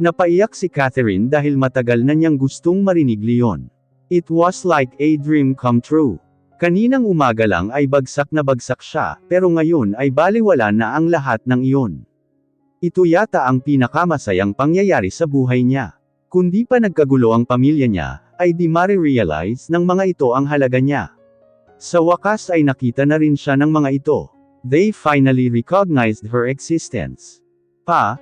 Napaiyak si Catherine dahil matagal na niyang gustong marinig Leon. It was like a dream come true. Kaninang umaga lang ay bagsak na bagsak siya, pero ngayon ay balewala na ang lahat ng iyon. Ito yata ang pinakamasayang pangyayari sa buhay niya. Kundi pa nagkagulo ang pamilya niya, ay di marirealize ng mga ito ang halaga niya. Sa wakas ay nakita na rin siya ng mga ito. They finally recognized her existence.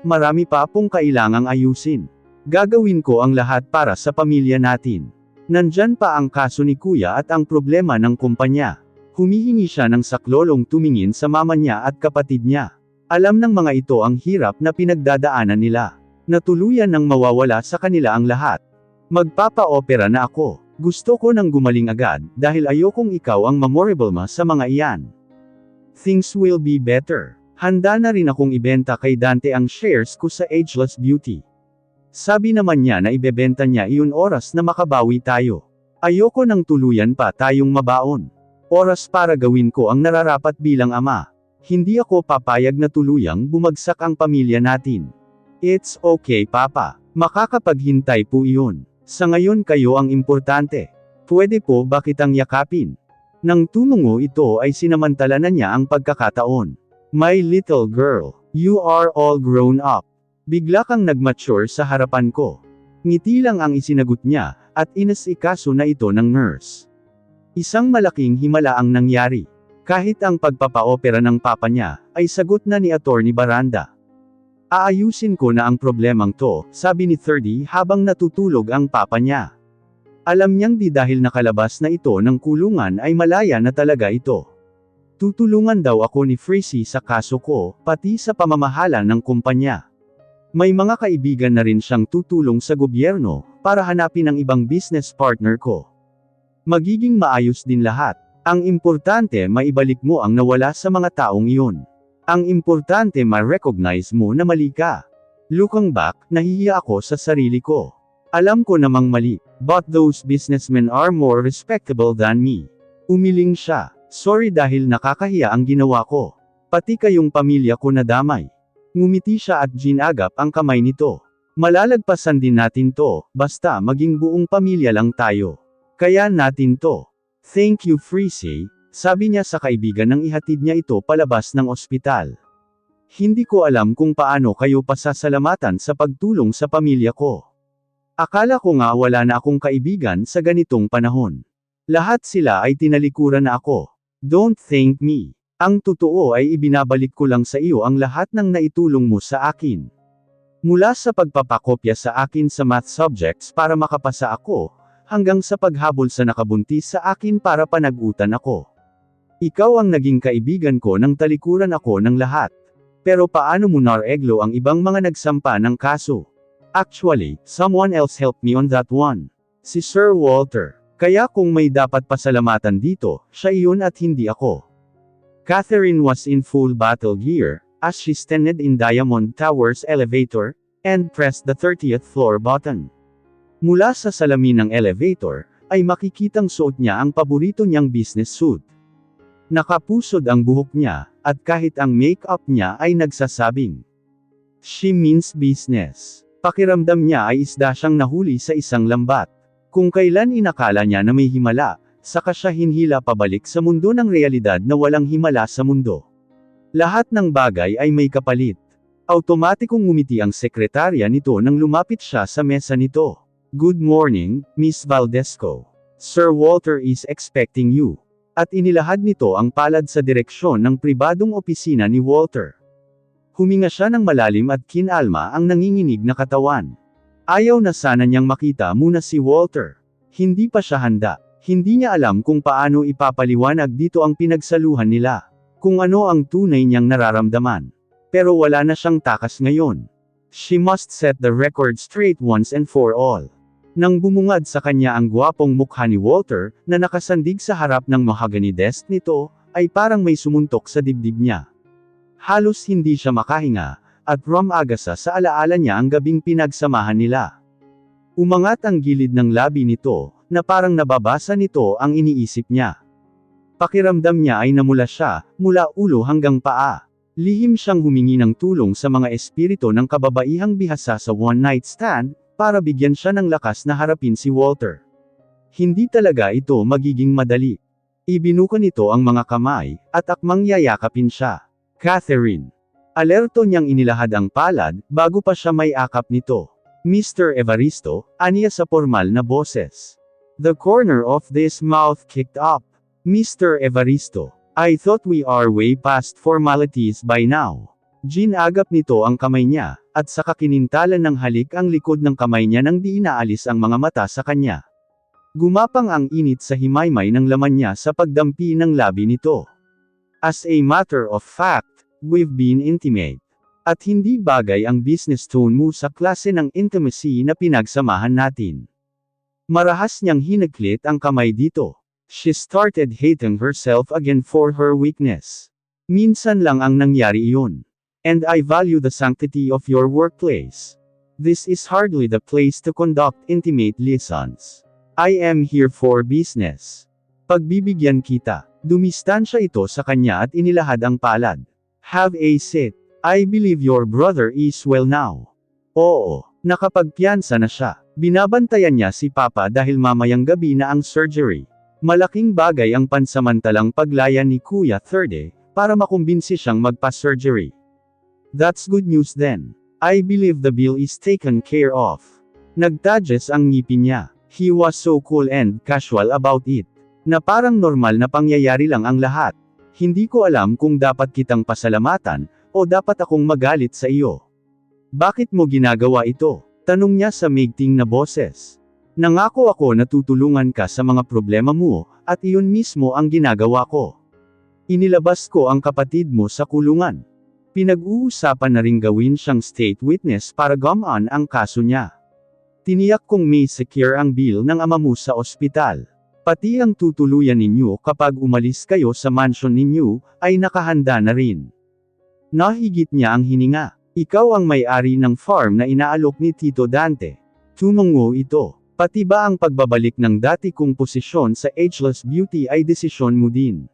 Marami pa pong kailangang ayusin. Gagawin ko ang lahat para sa pamilya natin. Nandyan pa ang kaso ni Kuya at ang problema ng kumpanya. Humihingi siya ng saklolong tumingin sa mama niya at kapatid niya. Alam ng mga ito ang hirap na pinagdadaanan nila. Natuluyan nang mawawala sa kanila ang lahat. Magpapa-opera na ako. Gusto ko nang gumaling agad, dahil ayokong ikaw ang memorable sa mga iyan. Things will be better. Handa na rin akong ibenta kay Dante ang shares ko sa Ageless Beauty. Sabi naman niya na ibebenta niya iyon oras na makabawi tayo. Ayoko nang tuluyan pa tayong mabaon. Oras para gawin ko ang nararapat bilang ama. Hindi ako papayag na tuluyang bumagsak ang pamilya natin. It's okay papa. Makakapaghintay po iyon. Sa ngayon kayo ang importante. Pwede po ba kitang yakapin? Nang tumungo ito ay sinamantala na niya ang pagkakataon. My little girl, you are all grown up. Bigla kang nagmature sa harapan ko. Ngiti lang ang isinagot niya, at inasikaso na ito ng nurse. Isang malaking himala ang nangyari. Kahit ang pagpapa-opera ng papa niya, ay sagot na ni Attorney Baranda. Aayusin ko na ang problemang to, sabi ni 30 habang natutulog ang papa niya. Alam niyang di dahil nakalabas na ito ng kulungan ay malaya na talaga ito. Tutulungan daw ako ni Freezy sa kaso ko, pati sa pamamahala ng kumpanya. May mga kaibigan na rin siyang tutulong sa gobyerno, para hanapin ang ibang business partner ko. Magiging maayos din lahat. Ang importante maibalik mo ang nawala sa mga taong iyon. Ang importante ma-recognize mo na mali ka. Looking back, nahihiya ako sa sarili ko. Alam ko namang mali, but those businessmen are more respectable than me. Umiling siya. Sorry dahil nakakahiya ang ginawa ko. Pati kayong pamilya ko nadamay. Ngumiti siya at ginagap ang kamay nito. Malalagpasan din natin to, basta maging buong pamilya lang tayo. Kaya natin to. Thank you Freezy, sabi niya sa kaibigan nang ihatid niya ito palabas ng ospital. Hindi ko alam kung paano kayo pasasalamatan sa pagtulong sa pamilya ko. Akala ko nga wala na akong kaibigan sa ganitong panahon. Lahat sila ay tinalikuran na ako. Don't thank me. Ang totoo ay ibinabalik ko lang sa iyo ang lahat ng naitulong mo sa akin. Mula sa pagpapakopya sa akin sa math subjects para makapasa ako, hanggang sa paghabol sa nakabuntis sa akin para panagutan ako. Ikaw ang naging kaibigan ko nang talikuran ako ng lahat. Pero paano mo nareglo ang ibang mga nagsampa ng kaso? Actually, someone else helped me on that one. Si Sir Walter. Kaya kung may dapat pasalamatan dito, siya iyon at hindi ako. Catherine was in full battle gear, as she standed in Diamond Tower's elevator, and pressed the 30th floor button. Mula sa salamin ng elevator, ay makikitang suot niya ang paborito niyang business suit. Nakapusod ang buhok niya, at kahit ang make-up niya ay nagsasabing, she means business. Pakiramdam niya ay isda siyang nahuli sa isang lambat. Kung kailan inakala niya na may himala, saka siya hinhila pabalik sa mundo ng realidad na walang himala sa mundo. Lahat ng bagay ay may kapalit. Automatikong ngumiti ang sekretarya nito nang lumapit siya sa mesa nito. Good morning, Miss Valdesco. Sir Walter is expecting you. At inilahad nito ang palad sa direksyon ng pribadong opisina ni Walter. Huminga siya ng malalim at kinalma ang nanginginig na katawan. Ayaw na sana niyang makita muna si Walter. Hindi pa siya handa. Hindi niya alam kung paano ipapaliwanag dito ang pinagsaluhan nila. Kung ano ang tunay niyang nararamdaman. Pero wala na siyang takas ngayon. She must set the record straight once and for all. Nang bumungad sa kanya ang gwapong mukha ni Walter, na nakasandig sa harap ng mahogany desk nito, ay parang may sumuntok sa dibdib niya. Halos hindi siya makahinga, at rumagasa sa alaala niya ang gabing pinagsamahan nila. Umangat ang gilid ng labi nito, na parang nababasa nito ang iniisip niya. Pakiramdam niya ay namula siya, mula ulo hanggang paa. Lihim siyang humingi ng tulong sa mga espiritu ng kababaihang bihasa sa one-night stand, para bigyan siya ng lakas na harapin si Walter. Hindi talaga ito magiging madali. Ibinuka nito ang mga kamay, at akmang yayakapin siya. Catherine. Alerto niyang inilahad ang palad, bago pa siya may akap nito. Mr. Evaristo, aniya sa formal na boses. The corner of this mouth kicked up. Mr. Evaristo, I thought we are way past formalities by now. Ginagap nito ang kamay niya, at sa kakinintalan ng halik ang likod ng kamay niya nang di inaalis ang mga mata sa kanya. Gumapang ang init sa himaymay ng laman niya sa pagdampi ng labi nito. As a matter of fact, we've been intimate. At hindi bagay ang business tone mo sa klase ng intimacy na pinagsamahan natin. Marahas niyang hinaglit ang kamay dito. She started hating herself again for her weakness. Minsan lang ang nangyari iyon. And I value the sanctity of your workplace. This is hardly the place to conduct intimate liaisons. I am here for business. Pagbibigyan kita. Dumistansya ito sa kanya at inilahad ang palad. Have a seat. I believe your brother is well now. Oo, nakapagpiyansa na siya. Binabantayan niya si Papa dahil mamayang gabi na ang surgery. Malaking bagay ang pansamantalang paglaya ni Kuya Thirde, para makumbinsi siyang magpa-surgery. That's good news then. I believe the bill is taken care of. Nagtadges ang ngipin niya. He was so cool and casual about it. Na parang normal na pangyayari lang ang lahat. Hindi ko alam kung dapat kitang pasalamatan, o dapat akong magalit sa iyo. Bakit mo ginagawa ito? Tanong niya sa maigting na boses. Nangako ako na tutulungan ka sa mga problema mo, at iyon mismo ang ginagawa ko. Inilabas ko ang kapatid mo sa kulungan. Pinag-uusapan na ring gawin siyang state witness para gumaan ang kaso niya. Tiniyak kong may secure ang bill ng ama mo sa ospital. Pati ang tutuluyan ninyo kapag umalis kayo sa mansion ninyo, ay nakahanda na rin. Nahigit niya ang hininga. Ikaw ang may-ari ng farm na inaalok ni Tito Dante. Tumungo ito. Pati ba ang pagbabalik ng dati kong posisyon sa Ageless Beauty ay desisyon mo din?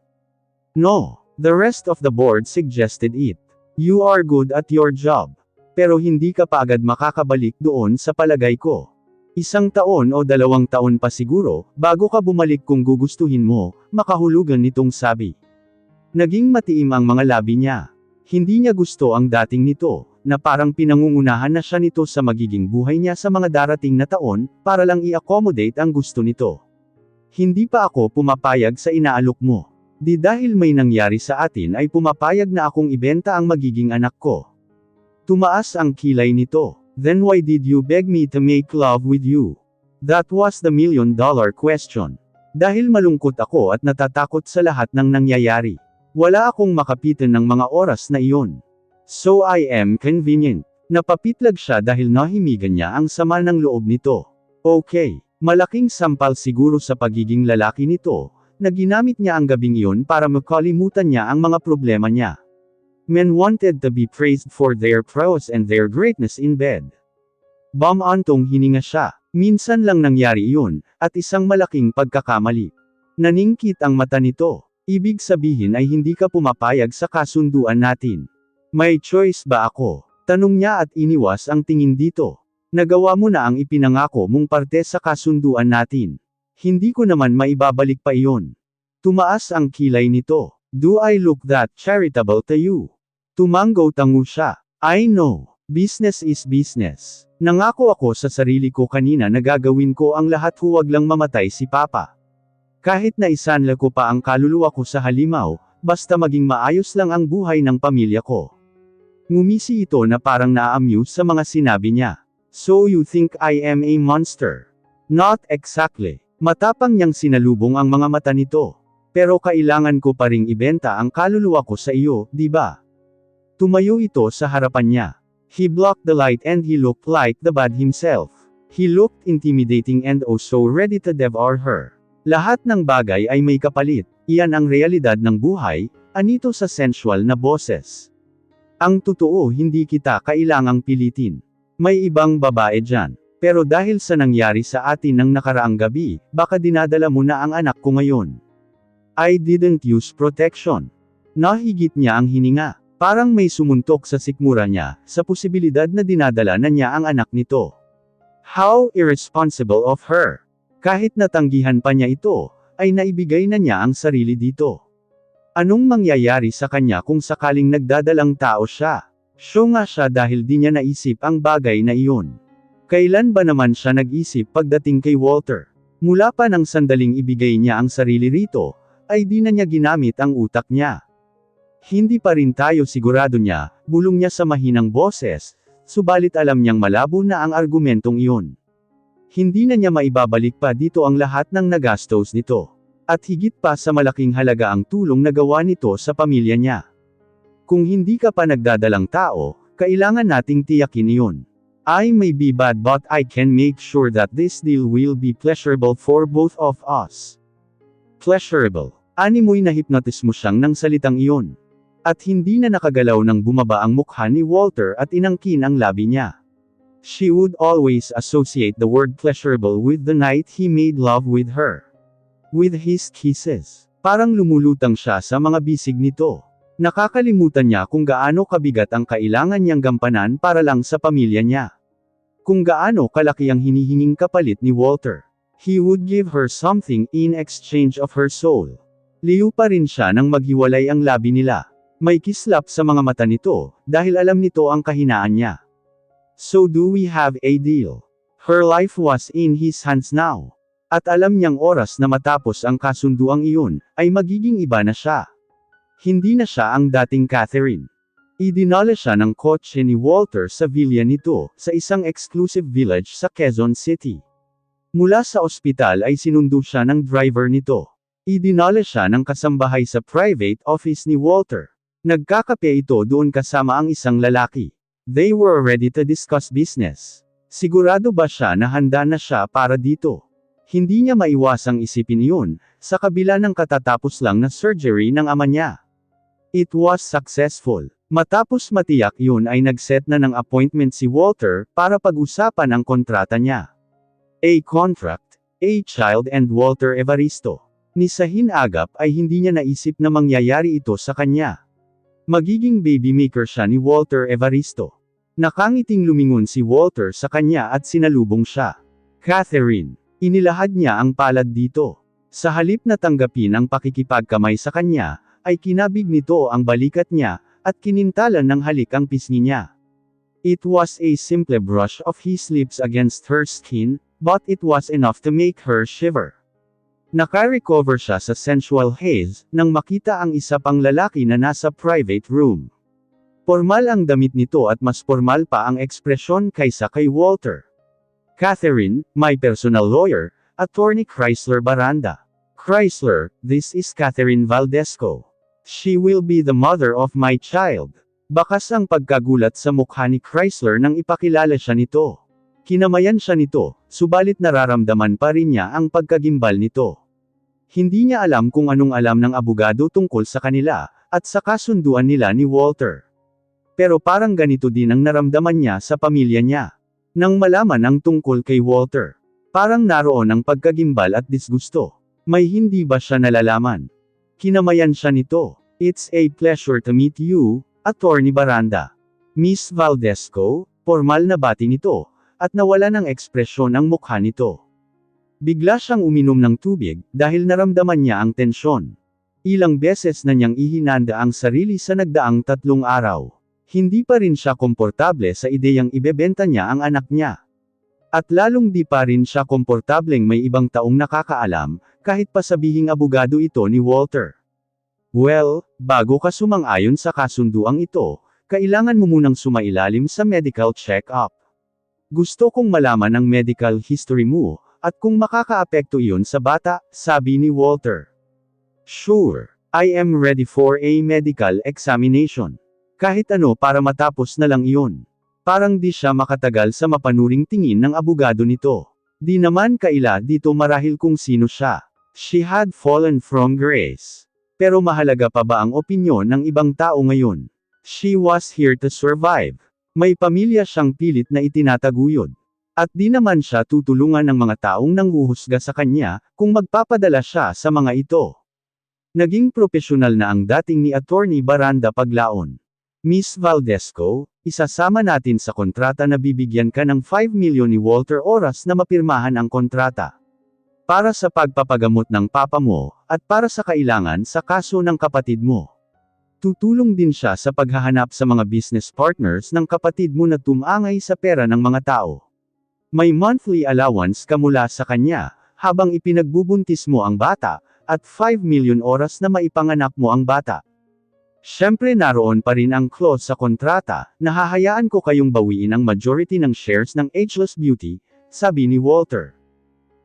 No. The rest of the board suggested it. You are good at your job. Pero hindi ka pa agad makakabalik doon sa palagay ko. 1 taon o 2 taon pa siguro, bago ka bumalik kung gugustuhin mo, makahulugan nitong sabi. Naging matiim ang mga labi niya. Hindi niya gusto ang dating nito, na parang pinangungunahan na siya nito sa magiging buhay niya sa mga darating na taon, para lang i-accommodate ang gusto nito. Hindi pa ako pumapayag sa inaalok mo. Di dahil may nangyari sa atin ay pumapayag na akong ibenta ang magiging anak ko. Tumaas ang kilay nito. Then why did you beg me to make love with you? That was the million-dollar question. Dahil malungkot ako at natatakot sa lahat ng nangyayari. Wala akong makapitan ng mga oras na iyon. So I am convenient. Napapitlag siya dahil nahimigan niya ang sama ng loob nito. Okay, malaking sampal siguro sa pagiging lalaki nito, na ginamit niya ang gabing iyon para makalimutan niya ang mga problema niya. Men wanted to be praised for their prowess and their greatness in bed. Bumantong hininga siya. Minsan lang nangyari iyon, at isang malaking pagkakamali. Naningkit ang mata nito. Ibig sabihin ay hindi ka pumapayag sa kasunduan natin. May choice ba ako? Tanong niya at iniwas ang tingin dito. Nagawa mo na ang ipinangako mong parte sa kasunduan natin. Hindi ko naman maibabalik pa iyon. Tumaas ang kilay nito. Do I look that charitable to you? Tumanggo-tango siya. I know. Business is business. Nangako ako sa sarili ko kanina na gagawin ko ang lahat, huwag lang mamatay si Papa. Kahit na isanla ko pa ang kaluluwa ko sa halimaw, basta maging maayos lang ang buhay ng pamilya ko. Ngumisi ito na parang na-amuse sa mga sinabi niya. So you think I am a monster? Not exactly. Matapang niyang sinalubong ang mga mata nito. Pero kailangan ko pa ring ibenta ang kaluluwa ko sa iyo, di ba? Tumayo ito sa harapan niya. He blocked the light and he looked like the bad himself. He looked intimidating and oh so ready to devour her. Lahat ng bagay ay may kapalit. Iyan ang realidad ng buhay, anito sa sensual na boses. Ang totoo, hindi kita kailangang pilitin. May ibang babae dyan. Pero dahil sa nangyari sa atin ng nakaraang gabi, baka dinadala mo na ang anak ko ngayon. I didn't use protection. Nahigit niya ang hininga. Parang may sumuntok sa sikmura niya, sa posibilidad na dinadala na niya ang anak nito. How irresponsible of her! Kahit natanggihan pa niya ito, ay naibigay na niya ang sarili dito. Anong mangyayari sa kanya kung sakaling nagdadalang tao siya? Siyo nga siya dahil di niya naisip ang bagay na iyon. Kailan ba naman siya nag-isip pagdating kay Walter? Mula pa ng sandaling ibigay niya ang sarili rito, ay di na niya ginamit ang utak niya. Hindi pa rin tayo sigurado niya, bulong niya sa mahinang boses, subalit alam niyang malabo na ang argumentong iyon. Hindi na niya maibabalik pa dito ang lahat ng nagastos nito. At higit pa sa malaking halaga ang tulong na gawa nito sa pamilya niya. Kung hindi ka pa nagdadalang tao, kailangan nating tiyakin iyon. I may be bad but I can make sure that this deal will be pleasurable for both of us. Pleasurable. Animoy na-hypnotize mo siyang ng salitang iyon. At hindi na nakagalaw nang bumaba ang mukha ni Walter at inangkin ang labi niya. She would always associate the word pleasurable with the night he made love with her. With his kisses. Parang lumulutang siya sa mga bisig nito. Nakakalimutan niya kung gaano kabigat ang kailangan niyang gampanan para lang sa pamilya niya. Kung gaano kalaki ang hinihinging kapalit ni Walter. He would give her something in exchange of her soul. Liw pa rin siya nang maghiwalay ang labi nila. May kislap sa mga mata nito, dahil alam nito ang kahinaan niya. So do we have a deal? Her life was in his hands now. At alam niyang oras na matapos ang kasunduang iyon, ay magiging iba na siya. Hindi na siya ang dating Catherine. Idinala siya ng kotse ni Walter sa villa nito, sa isang exclusive village sa Quezon City. Mula sa ospital ay sinundo siya ng driver nito. Idinala siya ng kasambahay sa private office ni Walter. Nagkakape ito doon kasama ang isang lalaki. They were ready to discuss business. Sigurado ba siya na handa na siya para dito? Hindi niya maiwasang isipin iyon, sa kabila ng katatapos lang na surgery ng ama niya. It was successful. Matapos matiyak iyon ay nagset na ng appointment si Walter, para pag-usapan ang kontrata niya. A contract, a child and Walter Evaristo. Ni sa hinagap ay hindi niya naisip na mangyayari ito sa kanya. Magiging baby maker siya ni Walter Evaristo. Nakangiting lumingon si Walter sa kanya at sinalubong siya. Catherine. Inilahad niya ang palad dito. Sa halip na tanggapin ang pakikipagkamay sa kanya, ay kinabig nito ang balikat niya, at kinintalan ng halik ang pisngi niya. It was a simple brush of his lips against her skin, but it was enough to make her shiver. Naka-recover siya sa sensual haze, nang makita ang isa pang lalaki na nasa private room. Formal ang damit nito at mas formal pa ang ekspresyon kaysa kay Walter. Catherine, my personal lawyer, Attorney Chrysler Baranda. Chrysler, this is Catherine Valdesco. She will be the mother of my child. Bakas ang pagkagulat sa mukha ni Chrysler nang ipakilala siya nito. Kinamayan siya nito, subalit nararamdaman pa rin niya ang pagkagimbal nito. Hindi niya alam kung anong alam ng abogado tungkol sa kanila, at sa kasunduan nila ni Walter. Pero parang ganito din ang naramdaman niya sa pamilya niya. Nang malaman ang tungkol kay Walter, parang naroon ang pagkagimbal at disgusto. May hindi ba siya nalalaman? Kinamayan siya nito. It's a pleasure to meet you, Attorney Baranda. Miss Valdesco, formal na bati nito, at nawala ng ekspresyon ang mukha nito. Bigla siyang uminom ng tubig, dahil naramdaman niya ang tensyon. Ilang beses na niyang ihinanda ang sarili sa nagdaang 3 araw. Hindi pa rin siya komportable sa ideyang ibebenta niya ang anak niya. At lalong di pa rin siya komportableng may ibang taong nakakaalam, kahit pa sabihing abogado ito ni Walter. Well, bago ka sumang-ayon sa kasunduang ito, kailangan mo munang sumailalim sa medical check-up. Gusto kong malaman ang medical history mo, at kung makakaapekto iyon sa bata, sabi ni Walter. Sure, I am ready for a medical examination. Kahit ano para matapos na lang iyon. Parang di siya makatagal sa mapanuring tingin ng abogado nito. Di naman kaila dito marahil kung sino siya. She had fallen from grace. Pero mahalaga pa ba ang opinyon ng ibang tao ngayon? She was here to survive. May pamilya siyang pilit na itinataguyod. At di naman siya tutulungan ng mga taong nanghuhusga sa kanya, kung magpapadala siya sa mga ito. Naging propesyonal na ang dating ni Attorney Baranda Paglaon. Miss Valdesco, isasama natin sa kontrata na bibigyan ka ng 5 milyon ni Walter oras na mapirmahan ang kontrata. Para sa pagpapagamot ng papa mo, at para sa kailangan sa kaso ng kapatid mo. Tutulong din siya sa paghahanap sa mga business partners ng kapatid mo na tumangay sa pera ng mga tao. May monthly allowance ka mula sa kanya, habang ipinagbubuntis mo ang bata, at 5 milyon oras na maipanganak mo ang bata. Siyempre naroon pa rin ang clause sa kontrata, na hahayaan ko kayong bawiin ang majority ng shares ng Ageless Beauty, sabi ni Walter.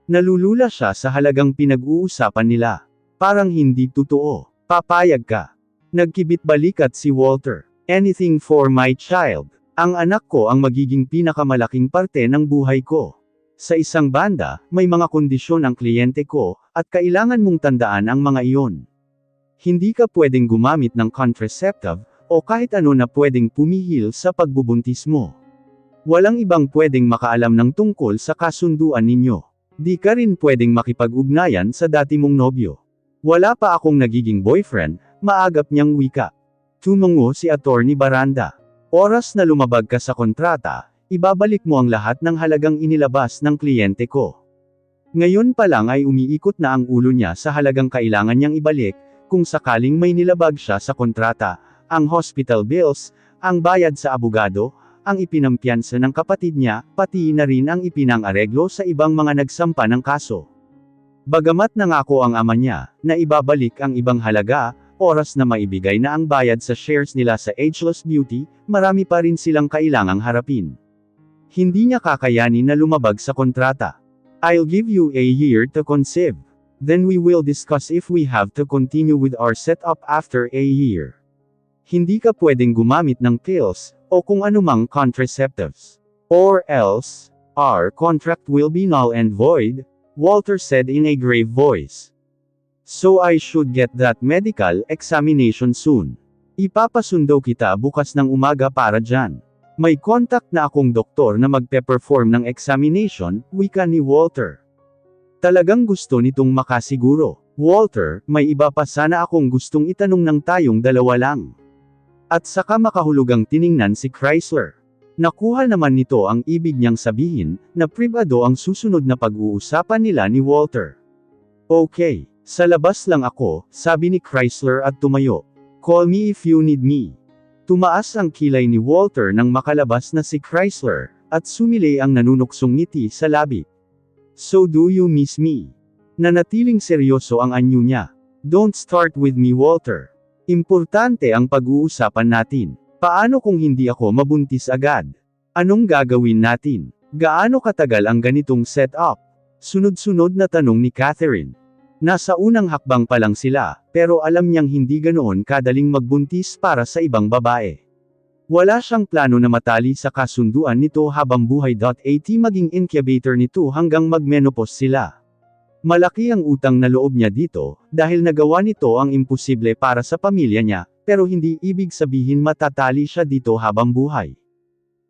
Nalulula siya sa halagang pinag-uusapan nila. Parang hindi totoo. Papayag ka. Nagkibit balikat si Walter. Anything for my child. Ang anak ko ang magiging pinakamalaking parte ng buhay ko. Sa isang banda, may mga kondisyon ang kliyente ko, at kailangan mong tandaan ang mga iyon. Hindi ka pwedeng gumamit ng contraceptive, o kahit ano na pwedeng pumihil sa pagbubuntis mo. Walang ibang pwedeng makaalam ng tungkol sa kasunduan ninyo. Di ka rin pwedeng makipag-ugnayan sa dati mong nobyo. Wala pa akong nagiging boyfriend, maagap niyang wika. Tumungo si Attorney Baranda. Oras na lumabag ka sa kontrata, ibabalik mo ang lahat ng halagang inilabas ng kliyente ko. Ngayon pa lang ay umiikot na ang ulo niya sa halagang kailangan niyang ibalik, kung sakaling may nilabag siya sa kontrata, ang hospital bills, ang bayad sa abogado, ang ipinampiyansa ng kapatid niya, pati na rin ang ipinang-areglo sa ibang mga nagsampa ng kaso. Bagamat nangako ang ama niya, na ibabalik ang ibang halaga, oras na maibigay na ang bayad sa shares nila sa Ageless Beauty, marami pa rin silang kailangang harapin. Hindi niya kakayanin na lumabag sa kontrata. I'll give you a year to conceive. Then we will discuss if we have to continue with our setup after a year. Hindi ka pwedeng gumamit ng pills, o kung anumang contraceptives. Or else, our contract will be null and void, Walter said in a grave voice. So I should get that medical examination soon. Ipapasundo kita bukas ng umaga para dyan. May contact na akong doktor na magpe-perform ng examination, wika ni Walter. Talagang gusto nitong makasiguro. Walter, may iba pa sana akong gustong itanong ng tayong dalawa lang. At saka makahulugang tiningnan si Chrysler. Nakuha naman nito ang ibig niyang sabihin, na pribado ang susunod na pag-uusapan nila ni Walter. Okay, sa labas lang ako, sabi ni Chrysler at tumayo. Call me if you need me. Tumaas ang kilay ni Walter nang makalabas na si Chrysler, at sumilay ang nanunuksong ngiti sa labi. So do you miss me? Nanatiling seryoso ang anyo niya. Don't start with me, Walter. Importante ang pag-uusapan natin. Paano kung hindi ako mabuntis agad? Anong gagawin natin? Gaano katagal ang ganitong setup? Sunod-sunod na tanong ni Catherine. Nasa unang hakbang pa lang sila, pero alam niyang hindi ganoon kadaling magbuntis para sa ibang babae. Wala siyang plano na matali sa kasunduan nito habang buhay. At maging incubator nito hanggang mag-menopause sila. Malaki ang utang na loob niya dito, dahil nagawa nito ang imposible para sa pamilya niya, pero hindi ibig sabihin matatali siya dito habang buhay.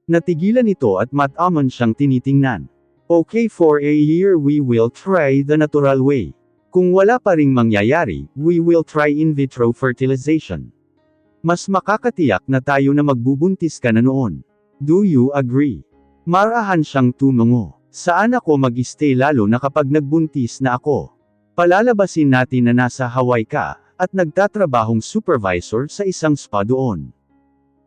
Natigilan ito at matamon siyang tinitingnan. Okay, for a year we will try the natural way. Kung wala pa ring mangyayari, we will try in vitro fertilization. Mas makakatiyak na tayo na magbubuntis ka na noon. Do you agree? Marahan siyang tumungo. Saan ako mag-stay lalo na kapag nagbuntis na ako? Palalabasin natin na nasa Hawaii ka, at nagtatrabahong supervisor sa isang spa doon.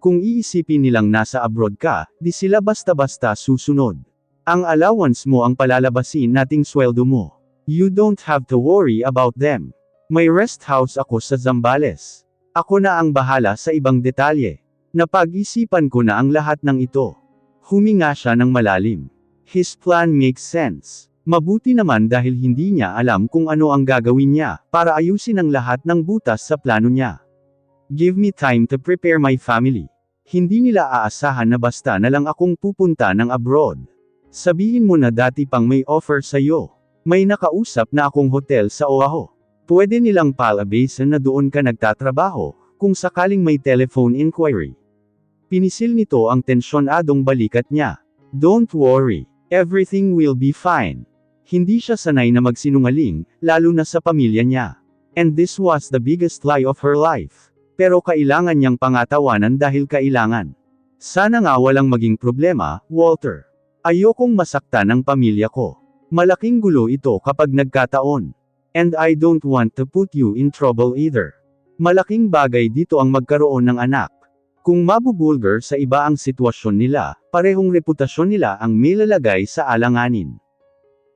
Kung iisipin nilang nasa abroad ka, di sila basta-basta susunod. Ang allowance mo ang palalabasin nating sweldo mo. You don't have to worry about them. May rest house ako sa Zambales. Ako na ang bahala sa ibang detalye. Napag-isipan ko na ang lahat ng ito. Huminga siya ng malalim. His plan makes sense. Mabuti naman dahil hindi niya alam kung ano ang gagawin niya, para ayusin ang lahat ng butas sa plano niya. Give me time to prepare my family. Hindi nila aasahan na basta na lang akong pupunta ng abroad. Sabihin mo na dati pang may offer sa'yo. May nakausap na akong hotel sa Oahu. Pwede nilang palabasin na doon ka nagtatrabaho, kung sakaling may telephone inquiry. Pinisil nito ang tensyonadong balikat niya. Don't worry. Everything will be fine. Hindi siya sanay na magsinungaling, lalo na sa pamilya niya. And this was the biggest lie of her life. Pero kailangan niyang pangatawanan dahil kailangan. Sana nga walang maging problema, Walter. Ayokong masaktan ang pamilya ko. Malaking gulo ito kapag nagkataon. And I don't want to put you in trouble either. Malaking bagay dito ang magkaroon ng anak. Kung mabubulgar sa iba ang sitwasyon nila, parehong reputasyon nila ang milalagay sa alanganin.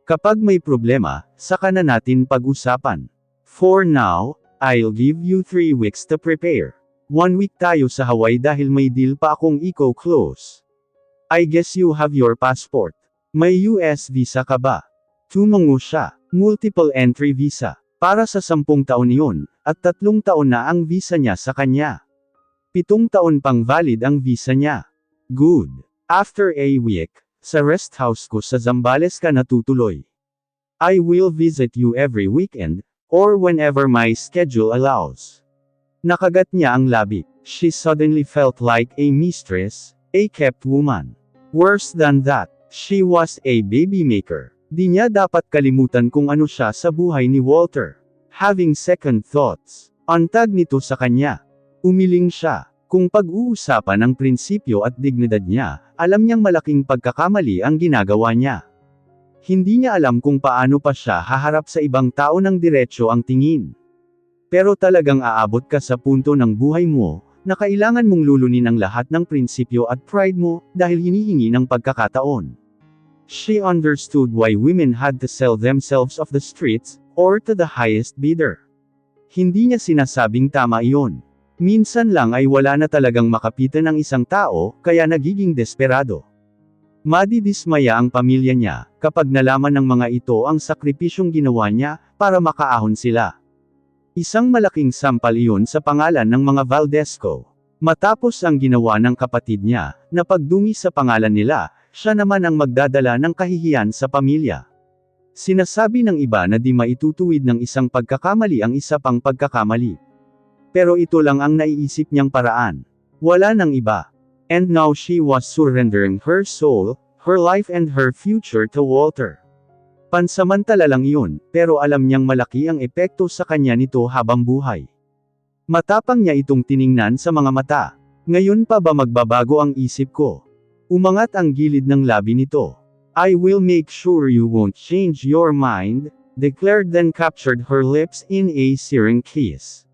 Kapag may problema, saka na natin pag-usapan. For now, I'll give you 3 weeks to prepare. 1 week tayo sa Hawaii dahil may deal pa akong close. I guess you have your passport. May US visa ka ba? Tumango siya. Multiple entry visa. Para sa 10 taon yun, at 3 taon na ang visa niya sa kanya. 7 taon pang valid ang visa niya. Good. After a week, sa rest house ko sa Zambales ka natutuloy. I will visit you every weekend, or whenever my schedule allows. Nakagat niya ang labi. She suddenly felt like a mistress, a kept woman. Worse than that, she was a baby maker. Di niya dapat kalimutan kung ano siya sa buhay ni Walter. Having second thoughts, antag nito sa kanya. Umiling siya. Kung pag-uusapan ang prinsipyo at dignidad niya, alam niyang malaking pagkakamali ang ginagawa niya. Hindi niya alam kung paano pa siya haharap sa ibang tao ng diretso ang tingin. Pero talagang aabot ka sa punto ng buhay mo, na kailangan mong lulunin ang lahat ng prinsipyo at pride mo, dahil hinihingi ng pagkakataon. She understood why women had to sell themselves off the streets, or to the highest bidder. Hindi niya sinasabing tama iyon. Minsan lang ay wala na talagang makapitan ang isang tao, kaya nagiging desperado. Madidismaya ang pamilya niya, kapag nalaman ng mga ito ang sakripisyong ginawa niya, para makaahon sila. Isang malaking sampal iyon sa pangalan ng mga Valdesco. Matapos ang ginawa ng kapatid niya, na pagdungi sa pangalan nila, siya naman ang magdadala ng kahihiyan sa pamilya. Sinasabi ng iba na di maitutuwid ng isang pagkakamali ang isa pang pagkakamali. Pero ito lang ang naiisip niyang paraan. Wala nang iba. And now she was surrendering her soul, her life and her future to Walter. Pansamantala lang iyon, pero alam niyang malaki ang epekto sa kanya nito habang buhay. Matapang niya itong tiningnan sa mga mata. Ngayon pa ba magbabago ang isip ko? Umangat ang gilid ng labi nito. I will make sure you won't change your mind, declared, then captured her lips in a searing kiss.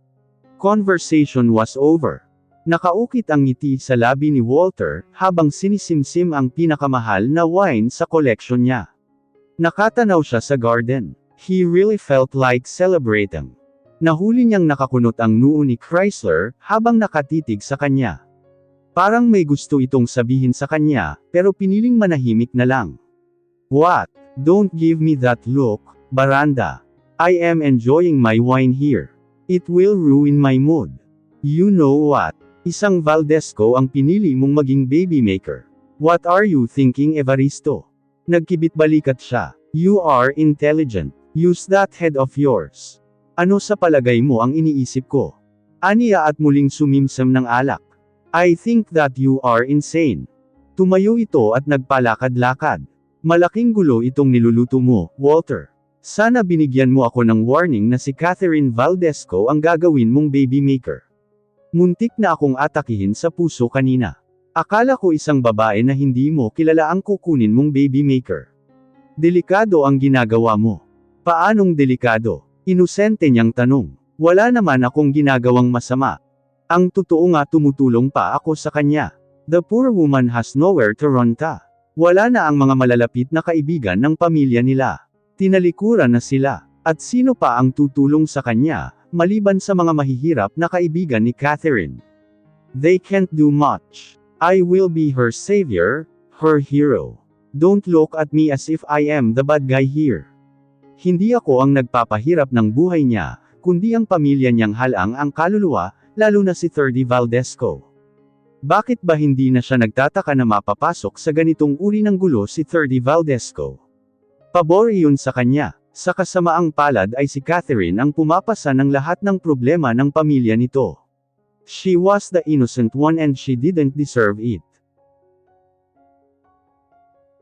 Conversation was over. Nakaukit ang ngiti sa labi ni Walter, habang sinisimsim ang pinakamahal na wine sa koleksyon niya. Nakatanaw siya sa garden. He really felt like celebrating. Nahuli niyang nakakunot ang noo ni Chrysler, habang nakatitig sa kanya. Parang may gusto itong sabihin sa kanya, pero piniling manahimik na lang. What? Don't give me that look, Baranda. I am enjoying my wine here. It will ruin my mood. You know what? Isang Valdesco ang pinili mong maging baby maker. What are you thinking, Evaristo? Nagkibit-balikat siya. You are intelligent. Use that head of yours. Ano sa palagay mo ang iniisip ko? Aniya at muling sumimsam ng alak. I think that you are insane. Tumayo ito at nagpalakad-lakad. Malaking gulo itong niluluto mo, Walter. Sana binigyan mo ako ng warning na si Catherine Valdesco ang gagawin mong baby maker. Muntik na akong atakihin sa puso kanina. Akala ko isang babae na hindi mo kilala ang kukunin mong baby maker. Delikado ang ginagawa mo. Paanong delikado? Inosente niyang tanong. Wala naman akong ginagawang masama. Ang totoo nga tumutulong pa ako sa kanya. The poor woman has nowhere to run to. Wala na ang mga malalapit na kaibigan ng pamilya nila. Tinalikuran na sila. At sino pa ang tutulong sa kanya, maliban sa mga mahihirap na kaibigan ni Catherine? They can't do much. I will be her savior, her hero. Don't look at me as if I am the bad guy here. Hindi ako ang nagpapahirap ng buhay niya, kundi ang pamilya niyang halang ang kaluluwa, lalo na si 30 Valdesco. Bakit ba hindi na siya nagtataka na mapapasok sa ganitong uri ng gulo si 30 Valdesco? Pabor iyon sa kanya. Sa kasamaang palad ay si Catherine ang pumapasa ng lahat ng problema ng pamilya nito. She was the innocent one and she didn't deserve it.